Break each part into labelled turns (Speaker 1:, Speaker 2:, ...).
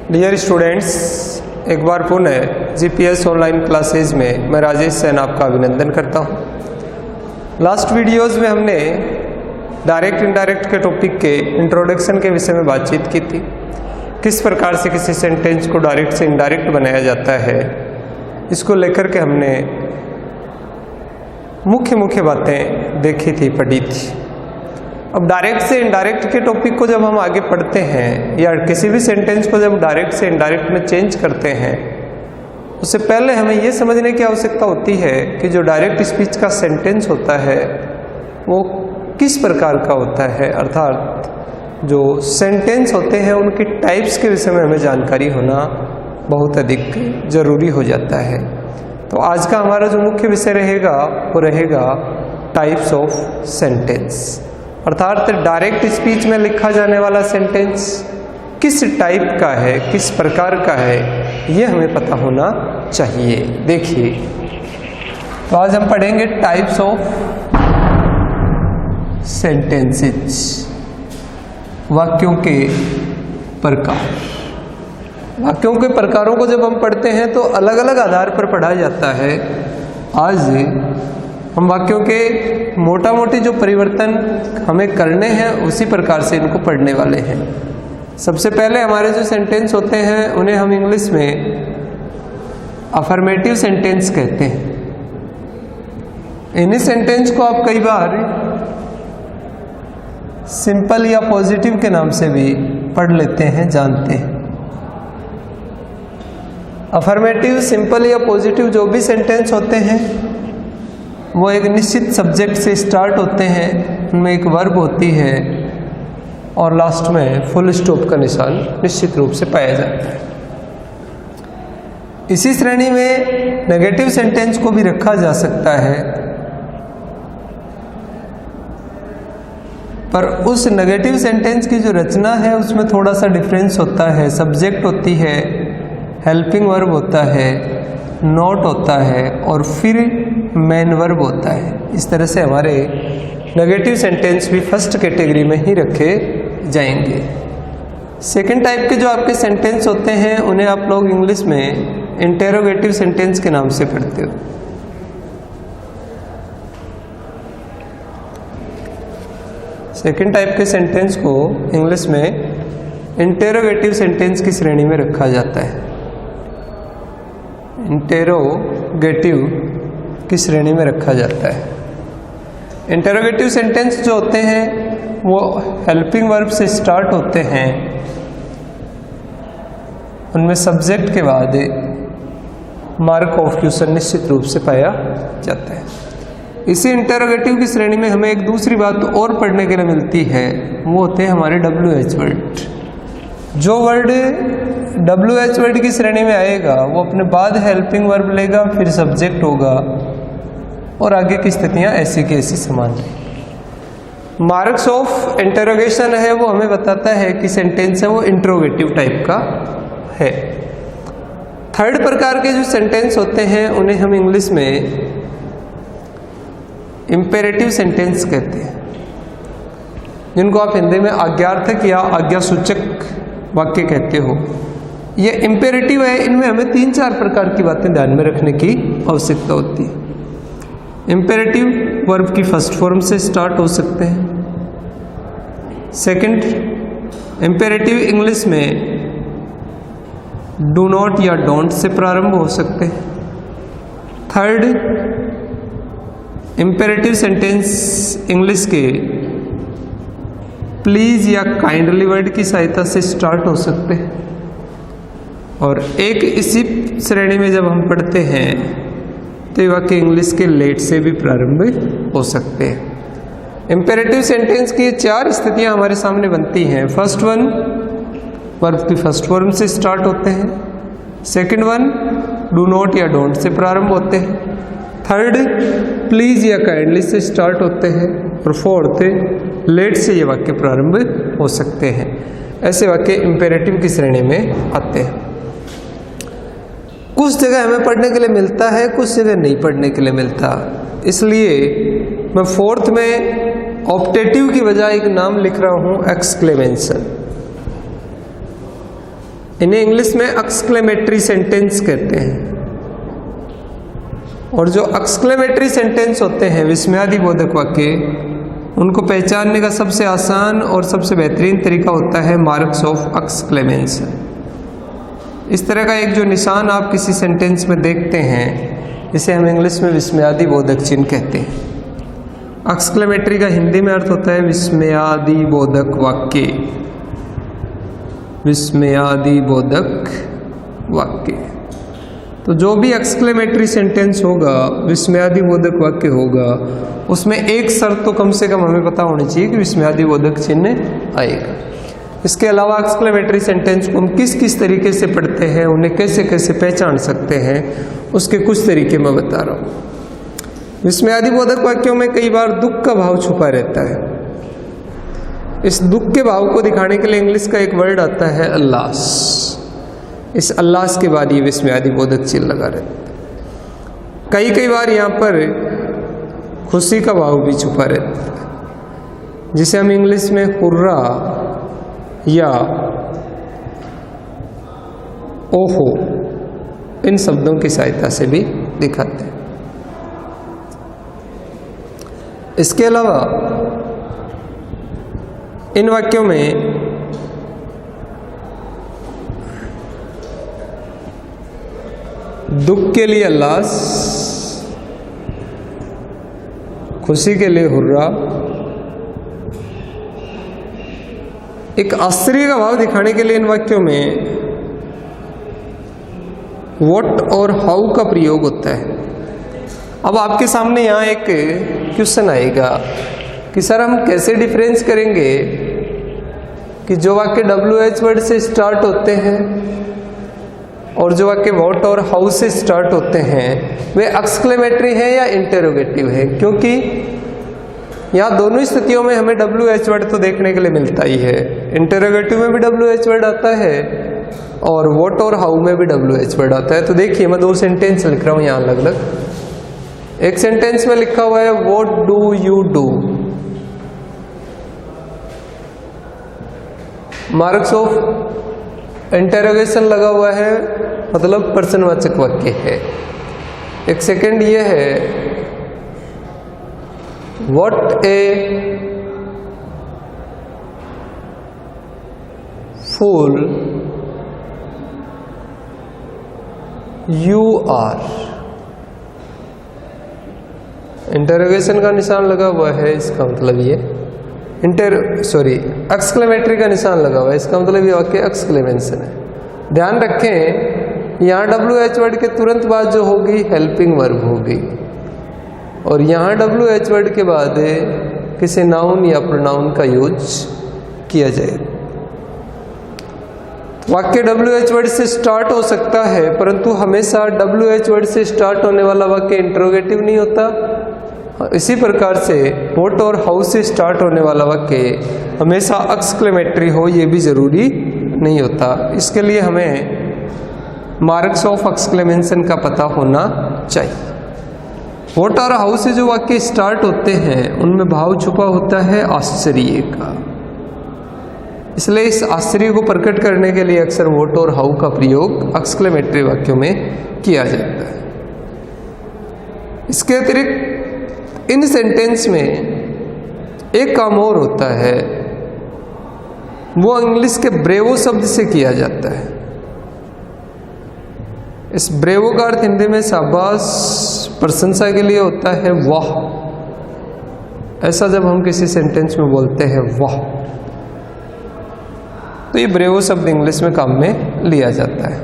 Speaker 1: Dear students, एक बार पुनः GPS online classes में मैं राजेश सैन आपका अभिनंदन करता हूं। लास्ट वीडियोस में हमने डायरेक्ट इनडायरेक्ट के टॉपिक के इंट्रोडक्शन के विषय में बातचीत की थी। किस प्रकार से किसी सेंटेंस को डायरेक्ट से इनडायरेक्ट बनाया जाता है, इसको लेकर के हमने मुख्य बातें देखी थी, पढ़ी थी। अब डायरेक्ट से इनडायरेक्ट के टॉपिक को जब हम आगे पढ़ते हैं या किसी भी सेंटेंस को जब डायरेक्ट से इनडायरेक्ट में चेंज करते हैं, उससे पहले हमें ये समझने की आवश्यकता होती है कि जो डायरेक्ट स्पीच का सेंटेंस होता है वो किस प्रकार का होता है, अर्थात जो सेंटेंस होते हैं उनकी टाइप्स के विषय में हमें जानकारी होना बहुत अधिक जरूरी हो जाता है। तो आज का हमारा जो मुख्य विषय रहेगा वो रहेगा टाइप्स ऑफ सेंटेंस, अर्थात डायरेक्ट स्पीच में लिखा जाने वाला सेंटेंस किस टाइप का है, किस प्रकार का है, ये हमें पता होना चाहिए। देखिए, तो आज हम पढ़ेंगे टाइप्स ऑफ सेंटेंसेस, वाक्यों के प्रकार। वाक्यों के प्रकारों को जब हम पढ़ते हैं तो अलग अलग आधार पर पढ़ा जाता है। आज हम वाक्यों के मोटा मोटी जो परिवर्तन हमें करने हैं उसी प्रकार से इनको पढ़ने वाले हैं। सबसे पहले हमारे जो सेंटेंस होते हैं उन्हें हम इंग्लिश में अफर्मेटिव सेंटेंस कहते हैं। इन्हीं सेंटेंस को आप कई बार सिंपल या पॉजिटिव के नाम से भी पढ़ लेते हैं, जानते हैं। अफर्मेटिव, सिंपल या पॉजिटिव जो भी सेंटेंस होते हैं वो एक निश्चित सब्जेक्ट से स्टार्ट होते हैं, उनमें एक वर्ब होती है और लास्ट में फुल स्टॉप का निशान निश्चित रूप से पाया जाता है। इसी श्रेणी में नेगेटिव सेंटेंस को भी रखा जा सकता है, पर उस नेगेटिव सेंटेंस की जो रचना है उसमें थोड़ा सा डिफरेंस होता है। सब्जेक्ट होती है, हेल्पिंग वर्ब होता है, नोट होता है और फिर मेन वर्ब होता है। इस तरह से हमारे नेगेटिव सेंटेंस भी फर्स्ट कैटेगरी में ही रखे जाएंगे। सेकंड टाइप के जो आपके सेंटेंस होते हैं उन्हें आप लोग इंग्लिश में इंटेरोगेटिव सेंटेंस के नाम से पढ़ते हो। सेकंड टाइप के सेंटेंस को इंग्लिश में इंटेरोगेटिव सेंटेंस की श्रेणी में रखा जाता है। इंटेरोगेटिव की श्रेणी में रखा जाता है। इंटेरोगेटिव सेंटेंस जो होते हैं वो हेल्पिंग वर्ब से स्टार्ट होते हैं, उनमें सब्जेक्ट के बाद मार्क ऑफ क्वेश्चन निश्चित रूप से पाया जाता है। इसी इंटेरोगेटिव की श्रेणी में हमें एक दूसरी बात और पढ़ने के लिए मिलती है, वो होते हैं हमारे WH वर्ड। जो वर्ड WH वर्ड की श्रेणी में आएगा वो अपने बाद हेल्पिंग वर्ब लेगा, फिर सब्जेक्ट होगा और आगे की स्थितियां ऐसी की ऐसी समान। मार्क्स ऑफ इंटरोगेशन है वो हमें बताता है कि सेंटेंस है वो इंट्रोगेटिव टाइप का है। थर्ड प्रकार के जो सेंटेंस होते हैं उन्हें हम इंग्लिश में इंपेरेटिव सेंटेंस कहते हैं, जिनको आप हिंदी में आज्ञार्थक या आज्ञासूचक वाक्य कहते हो। ये इंपेरेटिव है, इनमें हमें 3-4 प्रकार की बातें ध्यान में रखने की आवश्यकता होती है। इंपेरेटिव वर्ब की फर्स्ट फॉर्म से स्टार्ट हो सकते हैं। सेकंड, इंपेरेटिव इंग्लिश में डू नॉट या डोंट से प्रारंभ हो सकते हैं। थर्ड, इंपेरेटिव सेंटेंस इंग्लिश के प्लीज या काइंडली वर्ड की सहायता से स्टार्ट हो सकते हैं। और एक इसी श्रेणी में जब हम पढ़ते हैं तो ये वाक्य इंग्लिश के लेट से भी प्रारंभ हो सकते हैं। इंपेरेटिव सेंटेंस की 4 स्थितियां हमारे सामने बनती हैं। फर्स्ट वन, वर्ब की फर्स्ट फॉर्म से स्टार्ट होते हैं। सेकंड वन, डू नॉट या डोंट से प्रारंभ होते हैं। थर्ड, प्लीज या काइंडली से स्टार्ट होते हैं। और फोर्थ, लेट से ये वाक्य प्रारंभ हो सकते हैं। ऐसे वाक्य इंपेरेटिव की श्रेणी में आते हैं। कुछ जगह हमें पढ़ने के लिए मिलता है, कुछ जगह नहीं पढ़ने के लिए मिलता। इसलिए मैं फोर्थ में ऑप्टेटिव की बजाय एक नाम लिख रहा हूं, एक्सक्लेमेशन। इन्हें इंग्लिश में एक्सक्लेमेटरी सेंटेंस कहते हैं। और जो एक्सक्लेमेटरी सेंटेंस होते हैं, विस्मयादिबोधक वाक्य, उनको पहचानने का सबसे आसान और सबसे बेहतरीन तरीका होता है मार्क्स ऑफ एक्सक्लेमेशन। इस तरह का एक जो निशान आप किसी सेंटेंस में देखते हैं, इसे हम इंग्लिश में विस्मयादिबोधक चिन्ह कहते हैं। एक्सक्लेमेटरी का हिंदी में अर्थ होता है विस्मयादिबोधक वाक्य। विस्मयादिबोधक वाक्य। तो जो भी एक्सक्लेमेटरी सेंटेंस होगा, विस्मयादिबोधक वाक्य होगा, उसमें एक शर्त तो कम से कम हमें पता होनी चाहिए कि विस्मयादिबोधक चिन्ह आएगा। इसके अलावा एक्सक्लेमेटरी सेंटेंस को हम किस किस तरीके से पढ़ते हैं, उन्हें कैसे कैसे पहचान सकते हैं, उसके कुछ तरीके मैं बता रहा हूँ। विस्मयादिबोधक वाक्यों में कई बार दुख का भाव छुपा रहता है। इस दुख के भाव को दिखाने के लिए इंग्लिश का एक वर्ड आता है अल्लास। इस अल्लास के बाद ये विस्मयादिबोधक चिन्ह लगा रहता है। कई बार यहाँ पर खुशी का भाव भी छुपा रहता है, जिसे हम इंग्लिश में हुर्रा या ओहो इन शब्दों की सहायता से भी दिखाते हैं। इसके अलावा इन वाक्यों में दुख के लिए अल्लास, खुशी के लिए हुर्रा, एक आश्चर्य का भाव दिखाने के लिए इन वाक्यों में व्हाट और हाउ का प्रयोग होता है। अब आपके सामने यहाँ एक क्वेश्चन आएगा कि सर हम कैसे डिफरेंस करेंगे कि जो वाक्य WH वर्ड से स्टार्ट होते हैं और जो वाक्य व्हाट और हाउ से स्टार्ट होते हैं वे एक्सक्लेमेटरी हैं या इंटेरोगेटिव है। क्योंकि यहाँ दोनों स्थितियों में हमें WH वर्ड तो देखने के लिए मिलता ही है। इंटेरोगेटिव में भी WH वर्ड आता है और व्हाट और हाउ में भी WH वर्ड आता है। तो देखिए मैं दो सेंटेंस लिख रहा हूँ यहाँ अलग अलग। एक सेंटेंस में लिखा हुआ है what do you do, marks of interrogation लगा हुआ है, मतलब प्रश्नवाचक वाक्य है। एक सेकंड ये है what a fool you are, interrogation का निशान लगा हुआ है, इसका मतलब ये एक्सक्लेमेटरी का निशान लगा हुआ है, इसका मतलब ये वाक्य एक्सक्लेमेशन है। ध्यान रखें यहाँ WH वर्ड के तुरंत बाद जो होगी हेल्पिंग वर्ब होगी और यहाँ WH वर्ड के बाद किसी नाउन या प्रोनाउन का यूज किया जाए। वाक्य WH वर्ड से स्टार्ट हो सकता है, परंतु हमेशा WH वर्ड से स्टार्ट होने वाला वाक्य इंट्रोगेटिव नहीं होता। इसी प्रकार से व्हाट और हाउ से स्टार्ट होने वाला वाक्य हमेशा एक्सक्लेमेटरी हो ये भी जरूरी नहीं होता। इसके लिए हमें मार्क्स ऑफ एक्सक्लेमेशन का पता होना चाहिए। व्हाट और हाउ से जो वाक्य स्टार्ट होते हैं उनमें भाव छुपा होता है आश्चर्य का, इसलिए इस आश्चर्य को प्रकट करने के लिए अक्सर व्हाट और हाउ का प्रयोग एक्सक्लेमेटरी वाक्यों में किया जाता है। इसके अतिरिक्त इन सेंटेंस में एक काम और होता है, वो इंग्लिश के ब्रेवो शब्द से किया जाता है। इस ब्रेवो का अर्थ हिंदी में शाबाश, प्रशंसा के लिए होता है वाह। ऐसा जब हम किसी सेंटेंस में बोलते हैं वाह, तो ये ब्रेवो शब्द इंग्लिश में काम में लिया जाता है।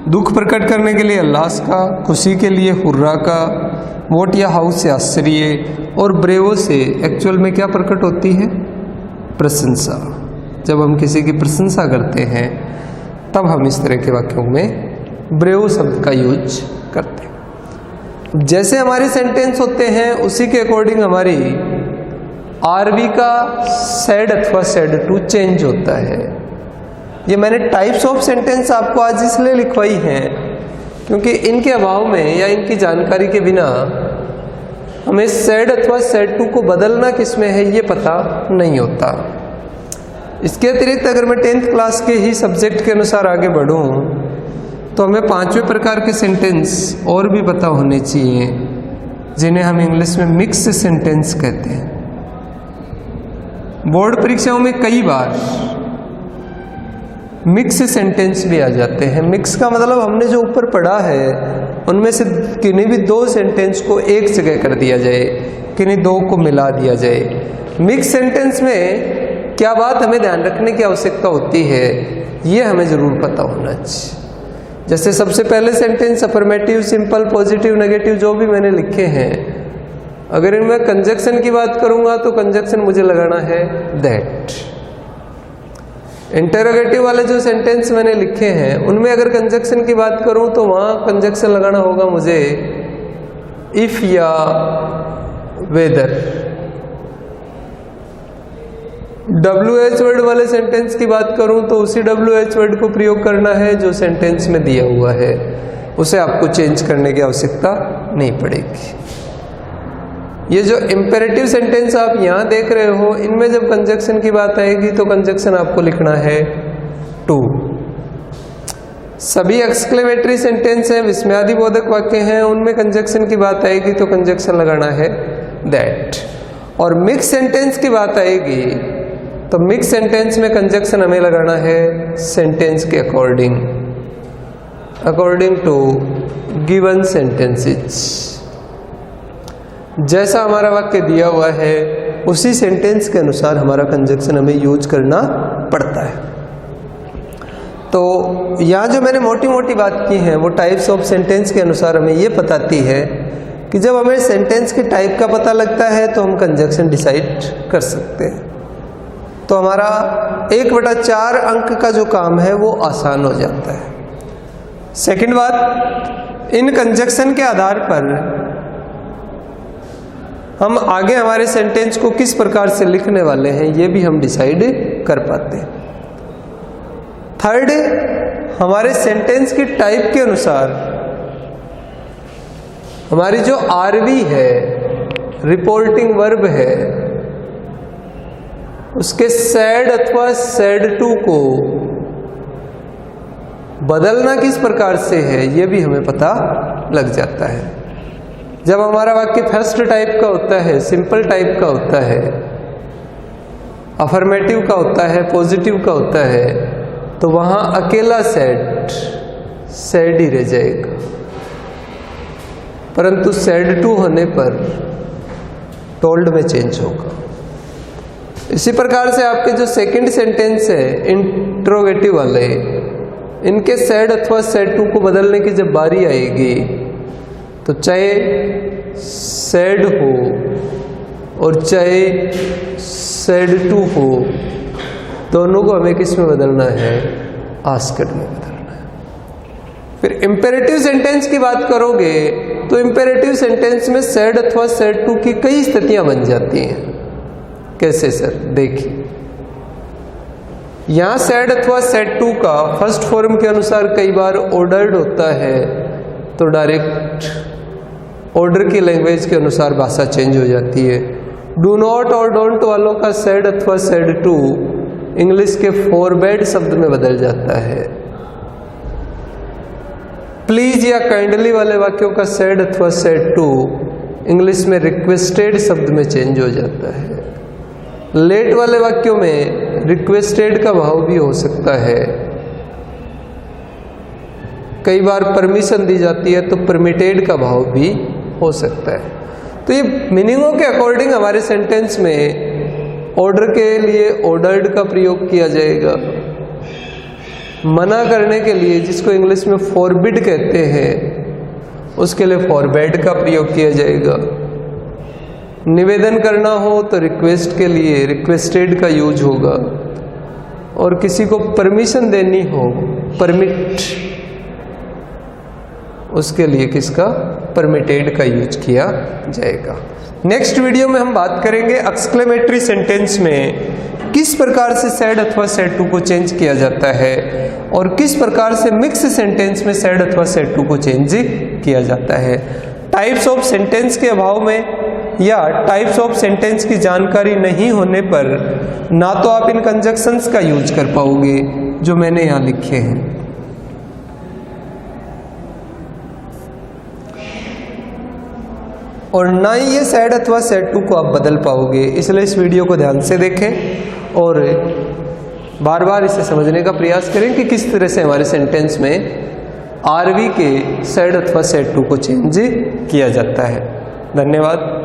Speaker 1: दुख प्रकट करने के लिए अल्लास का, खुशी के लिए हुर्रा का, व्हाट या हाउ से आश्चर्य और ब्रेवो से एक्चुअल में क्या प्रकट होती है? प्रशंसा। जब हम किसी की प्रशंसा करते हैं तब हम इस तरह के वाक्यों में ब्रेवो शब्द का यूज करते हैं। जैसे हमारे सेंटेंस होते हैं उसी के अकॉर्डिंग हमारी आरबी का सेड अथवा सेड टू चेंज होता है। ये मैंने टाइप्स ऑफ सेंटेंस आपको आज इसलिए लिखवाई हैं क्योंकि इनके अभाव में या इनकी जानकारी के बिना हमें सेड अथवा सेड टू को बदलना किस में है ये पता नहीं होता। इसके अतिरिक्त अगर मैं 10th क्लास के ही सब्जेक्ट के अनुसार आगे बढ़ूं तो हमें 5वें प्रकार के सेंटेंस और भी पता होने चाहिए, जिन्हें हम इंग्लिश में मिक्स सेंटेंस कहते हैं। बोर्ड परीक्षाओं में कई बार मिक्स सेंटेंस भी आ जाते हैं। मिक्स का मतलब हमने जो ऊपर पढ़ा है उनमें से किन्हीं भी 2 सेंटेंस को एक जगह कर दिया जाए, किन्हीं 2 को मिला दिया जाए। मिक्स सेंटेंस में क्या बात हमें ध्यान रखने की आवश्यकता होती है, ये हमें जरूर पता होना चाहिए। जैसे सबसे पहले sentence affirmative, simple, positive, negative जो भी मैंने लिखे हैं, अगर इनमें कंजक्शन की बात करूंगा तो कंजक्शन मुझे लगाना है दैट। इंटरोगेटिव वाले जो सेंटेंस मैंने लिखे हैं उनमें अगर कंजक्शन की बात करूं तो वहां कंजक्शन लगाना होगा मुझे इफ या वेदर। WH वर्ड वाले सेंटेंस की बात करूं तो उसी WH वर्ड को प्रयोग करना है जो सेंटेंस में दिया हुआ है, उसे आपको चेंज करने की आवश्यकता नहीं पड़ेगी। ये जो इम्पेरेटिव सेंटेंस आप यहाँ देख रहे हो, इनमें जब कंजक्शन की बात आएगी तो कंजक्शन आपको लिखना है टू। सभी एक्सक्लेमेटरी सेंटेंस हैं, विस्मयादिबोधक वाक्य हैं, उनमें कंजक्शन की बात आएगी तो कंजक्शन लगाना है दैट। और मिक्स सेंटेंस की बात आएगी तो मिक्स सेंटेंस में कंजक्शन हमें लगाना है सेंटेंस के according, according to given sentences. जैसा हमारा वाक्य दिया हुआ है उसी सेंटेंस के अनुसार हमारा कंजक्शन हमें यूज करना पड़ता है। तो यहाँ जो मैंने मोटी मोटी बात की है वो टाइप्स ऑफ सेंटेंस के अनुसार हमें ये बताती है कि जब हमें सेंटेंस के टाइप का पता लगता है तो हम कंजक्शन डिसाइड कर सकते हैं। तो हमारा 1/4 अंक का जो काम है वो आसान हो जाता है। सेकंड बात, इन कंजक्शन के आधार पर हम आगे हमारे सेंटेंस को किस प्रकार से लिखने वाले हैं ये भी हम डिसाइड कर पाते हैं। थर्ड, हमारे सेंटेंस की टाइप के अनुसार हमारी जो आरवी है, रिपोर्टिंग वर्ब है, उसके सैड अथवा सैड टू को बदलना किस प्रकार से है ये भी हमें पता लग जाता है। जब हमारा वाक्य फर्स्ट टाइप का होता है, सिंपल टाइप का होता है, अफर्मेटिव का होता है, पॉजिटिव का होता है, तो वहां अकेला सैड ही रह जाएगा। परंतु सैड टू होने पर टोल्ड में चेंज होगा। इसी प्रकार से आपके जो सेकंड सेंटेंस है इंट्रोगेटिव वाले, इनके सैड अथवा सैड टू को बदलने की जब बारी आएगी तो चाहे सैड हो और चाहे सैड टू हो, दोनों को हमें किस में बदलना है? आस्क्ड में बदलना है। फिर इंपेरेटिव सेंटेंस की बात करोगे तो इंपेरेटिव सेंटेंस में सैड अथवा सैड टू की कई स्थितियां बन जाती हैं। कैसे सर? देखिए, यहां सैड अथवा सैड टू का फर्स्ट फॉर्म के अनुसार कई बार ऑर्डर्ड होता है, तो डायरेक्ट ऑर्डर की लैंग्वेज के अनुसार भाषा चेंज हो जाती है। डू नॉट और डोंट वालों का सैड अथवा सैड टू इंग्लिश के फॉरबैड शब्द में बदल जाता है। प्लीज या काइंडली वाले वाक्यों का सैड अथवा सैड टू इंग्लिश में रिक्वेस्टेड शब्द में चेंज हो जाता है। लेट वाले वाक्यों में रिक्वेस्टेड का भाव भी हो सकता है। कई बार परमिशन दी जाती है तो परमिटेड का भाव भी हो सकता है। तो ये मीनिंगों के अकॉर्डिंग हमारे सेंटेंस में ऑर्डर के लिए ऑर्डर्ड का प्रयोग किया जाएगा, मना करने के लिए जिसको इंग्लिश में फॉरबिड कहते हैं उसके लिए फॉरबैड का प्रयोग किया जाएगा। निवेदन करना हो तो रिक्वेस्ट के लिए रिक्वेस्टेड का यूज होगा, और किसी को परमिशन देनी हो, परमिट, उसके लिए किसका? परमिटेड का यूज किया जाएगा। नेक्स्ट वीडियो में हम बात करेंगे एक्सक्लेमेटरी सेंटेंस में किस प्रकार से सैड अथवा सैड टू को चेंज किया जाता है और किस प्रकार से मिक्स सेंटेंस में सैड अथवा सैड टू को चेंज किया जाता है। टाइप्स ऑफ सेंटेंस के अभाव में या टाइप्स ऑफ सेंटेंस की जानकारी नहीं होने पर ना तो आप इन कंजक्शंस का यूज कर पाओगे जो मैंने यहाँ लिखे हैं। और ना ही ये सेड अथवा सेड टू को आप बदल पाओगे। इसलिए इस वीडियो को ध्यान से देखें और बार बार इसे समझने का प्रयास करें कि किस तरह से हमारे सेंटेंस में आरवी के सेड अथवा सेड टू को चेंज किया जाता है। धन्यवाद।